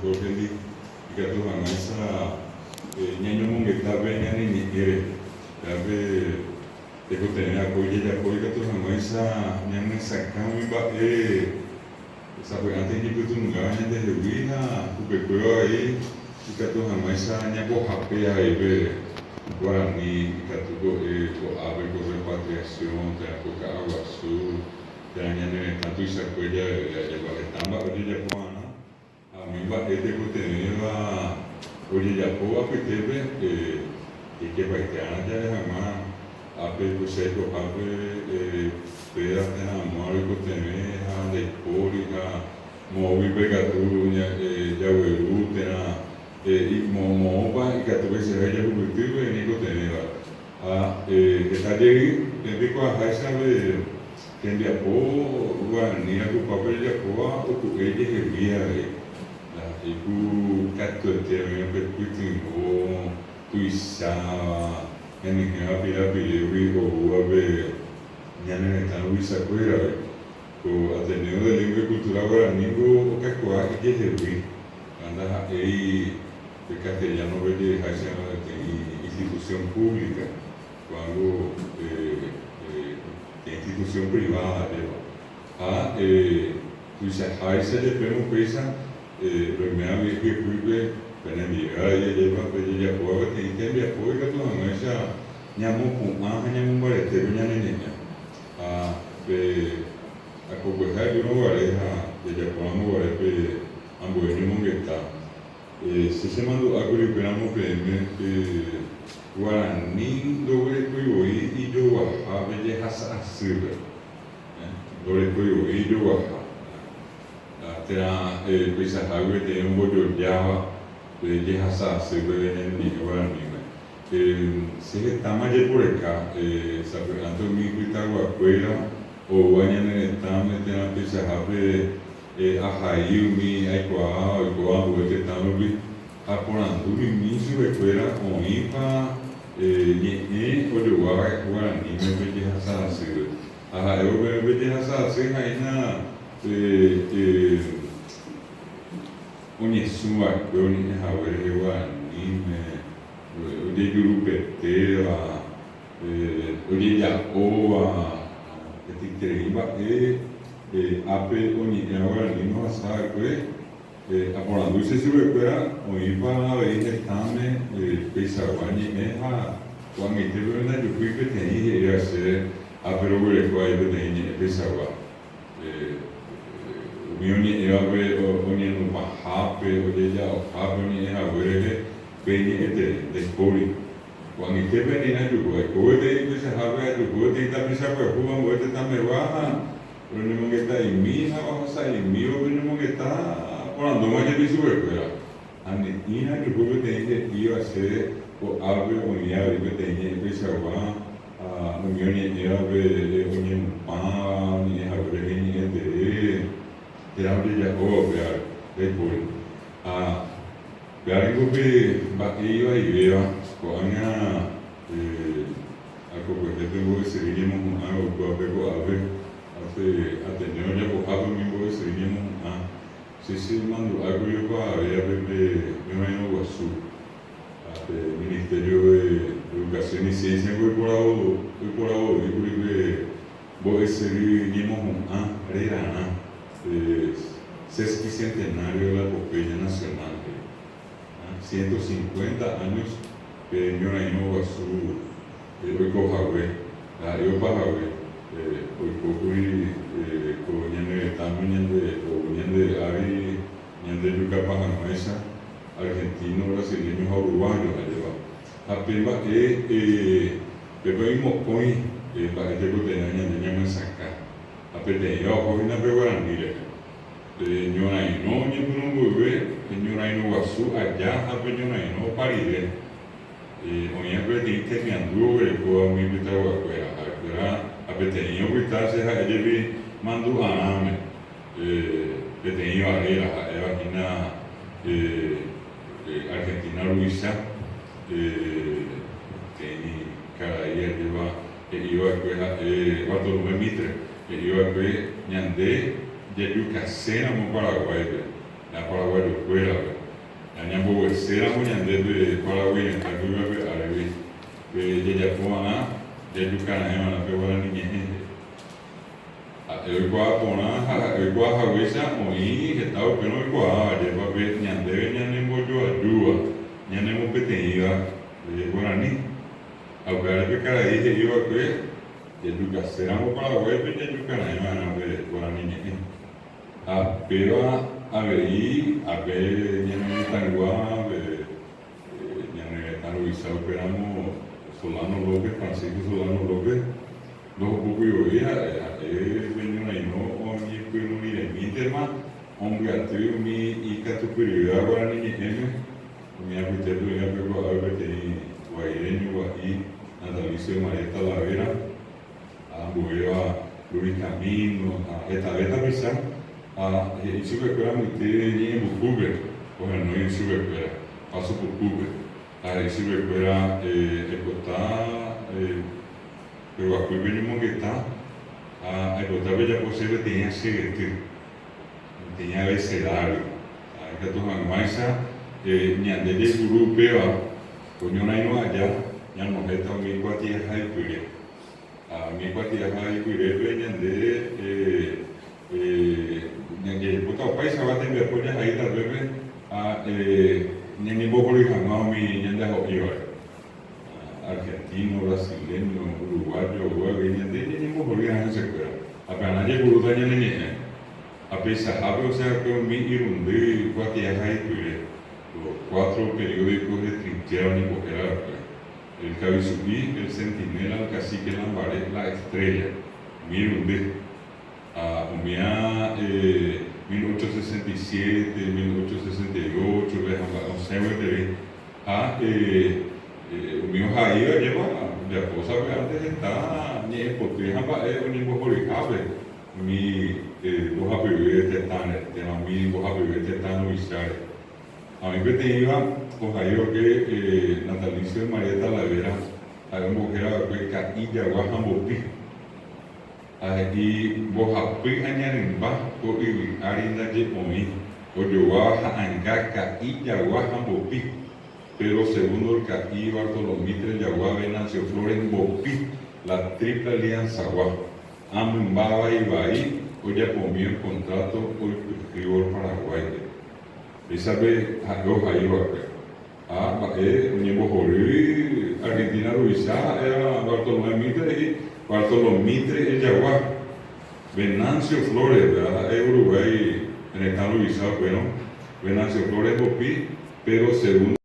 Jorge ikatu hamaisa ñaño mongetape ñaniñe'ẽre tape tekotevẽ akói jejapo ikatu hamaisa ñanesakãmi mba'e sapue'ãte ijipytũngáva ñandehegui ha upekuéva vai ikatu hamaisa ñambohape aveipe Guarani ikatu ko'ápe ko repatriación térã ko Ka'aguasu térã ñanerẽtã tuichakue jajetãmba ojejapo'arã ami mba'e tekotevẽva ojejapo apytépe ikepaite'arã jarehag̃ua ápe tuichaikohápe péva térãmua roikotevẽ ha ndaipóri ha moõguipe katu jagueru térã moõpa ikatupe che jahupytýpe nikotevẽva ha hetajeýi tembikuaaháichave tembiapo Guarani akupápe rejapóva oku'e jehegui avei iku katuetéme pepytyvõ tuicháva henyhẽva pirapirégui oúvape ñanerẽtã Luisakuérave ko Ateneo de Lengua y Cultura Guaraníko okakuaa ijehegui anda ha'éi castellano rejeháichava institución pública cuando institución privada ha tuichaháicha jepe upéicha roime'ãvi hykýpe penembi'éva jejépape jejapóva peteĩ tembiapo ikatu hag̃uáicha ñamopu'ã ha ñamombaretépe ñaneñe'ẽ ha pe akokue ha'ejurovare ha jajaporãmoguarépe ambue ñemongetã chechemandu'ákuri upéramo peẽme Guarani ndoguerekoivoi ijoguahápe jehasa'asýpe ndoguerekoivoi ijoguaha térã peichahágui peteĩ ombojojáva jehasa'asýpe ñanemi'ẽ Guaraníme chehetáma jeporeka sapue'ãte umi pytaguakuéra ouva ñanerẽtãme térã peichahápe ahai umi aikuaa oikóva ambue tetãrupi ha porandu mimi chuvekuéra oĩpa ñe'ẽ ojoguáva Guaraníme pe jehasa'asýpe ha ha'évo pe jehasa'asy ha'éna oñesũva'ekue oñe'ẽhaguére Guaraníme ojejurupetéva ojeja'óva etĩkei mba'e ápe oñe'ẽ Guaraníme ohasava'ekue aporandu che chuvekuéra oĩpa avei hetãme peichagua ñe'ẽ ha guañitépe ndajupýi peteĩ he'íva che ápe roguerekoai peteĩ ñe'ẽ peichagua umi oñe'ẽvape oñenupahápe ojeja'ohápe oñe'ẽhaguére pe ñe'ẽtere ndaipóri guañitépe ni najuhu aikogueteĩ peichahápe ajuhúeteĩ tapichakuehúva ambue tetãmegua ha roñemongetãimi ha ohasa'imívape ñemongetã porandúma jepi chuvekuéra ane'ĩ ajuhu peteĩ he'íva che ko'ápe oĩ avei peteĩ ñe'ẽ peichagua umi oñe'ẽvape oñemupãva oñe'ẽhaguére heñe'ẽtere térã ojeja'óvape áre ndaipóri peárikope mba'e ivaivéva ko'ág̃a akokuehépe mbo'esyry ñemohu'ã okuápe ko'ápe ápe Ateneo japohápe umi mbo'esyry ñemohu'ã chemandu'ákuri opavavévape pe ñorairõ guasu ápe Ministerio de Educación y Ciencia oiporavoíkuri pe mbo'esyry ñemohu'ã rerarã sesquicentenario de la epopeya nacional 150 años pe ñorairõ guasu oikohague ha'éopahague oikókuri ko ñanerẽtãme ñande ári ñandejukapa hag̃uáicha argentino, brasileño ha uruguayo ajéva ha pe mba'e pepe oimokõi mba'e tekotevẽ ñande ñamesakã ha peteĩva ohóhina pe Guaraníme ñorairõ ñepyrũmbyve ñorairõ guasu aja ha pe ñorairõ parire oĩva peteĩ temiandu oguerekóva umi pytaguakuéra ha'ekuéra ha peteĩ opyta che ha'éjepi mandu'arãme peteĩ varera ha'évahína Argentina ruvicha peteĩ karai ajéva he'ívakue ha'e Bartolomé Mitre he'ívakue ñande jajukaséramo Paraguáipe, na Paraguaiokuérave. será muñande de Paraguay en la Cuba de Arabi de Japona de Yucana en la Cuba de Niñez el Guapona el Guajahuesa muy estado que no el Guaja lleva ver ñande ñande moyo ayuda ñande mo peteniga de Guaraní ahora que cada día iba a ver de Yucana será mo Paraguay de Yucana en la Guaraní pero a ver ñande Tangua ñande Taruisa operamos Solano López Francisco Solano López los poco yo venía ahí no mi pueblo ni de mi tema hombre atrevo mi y cato periodo ahora ni mi habitado ya pegó a ver que guaireño ahí natalicio de María Talavera a Bueva Luis Camino a esta vez a pisar a y sube para mi te ni en Bucuber o no en sube para paso por Bucuber a sube para está pero aquí venimos que está a otra vez ya posible tenía tenía abecedario que tu maisa ñande de grupeo coño no allá ya no está mi cuatía hay pire a mi cuatía hay pire ñande puta paisa va a tener pues ahí tal vez a ñande poco le jamás mi ñande hoy argentino, brasileño, uruguayo, venían de mismo volvían a esa escuela. Apenas llegó a Utaña Neñe, a pesar o sea que mi irundé, cuatía hay los 4 periódicos de trinchera ni cogera, el Cabizubí, el Centinela, el Cacique Lambaré, la Estrella, mi irundé, a 1867, 1868, o sea, a mío ahí lleva la cosa que antes está ni porque ni mejorable mi los apibetes están mi los apibetes están ubicados a mí que te iba con ahí que natalicio de María Talavera a una mujer que caía guajambopi y vos api añaden bajo y harina de omi o yo baja angaca y guajambopi pero segundo el Caquí, Bartolomitre, Yaguá, Venancio Flores, Bopi, la triple alianza Guá, Ambaba y Bahí, hoy ya comió el contrato, hoy escribió el Paraguay. Esa vez, los ahí va Ñembo Jorí, Argentina Luisa, era Bartolomitre, el Yaguá, Venancio Flores, ¿verdad? Uruguay, en el estado Luisa, bueno, Venancio Flores, Bopi, pero segundo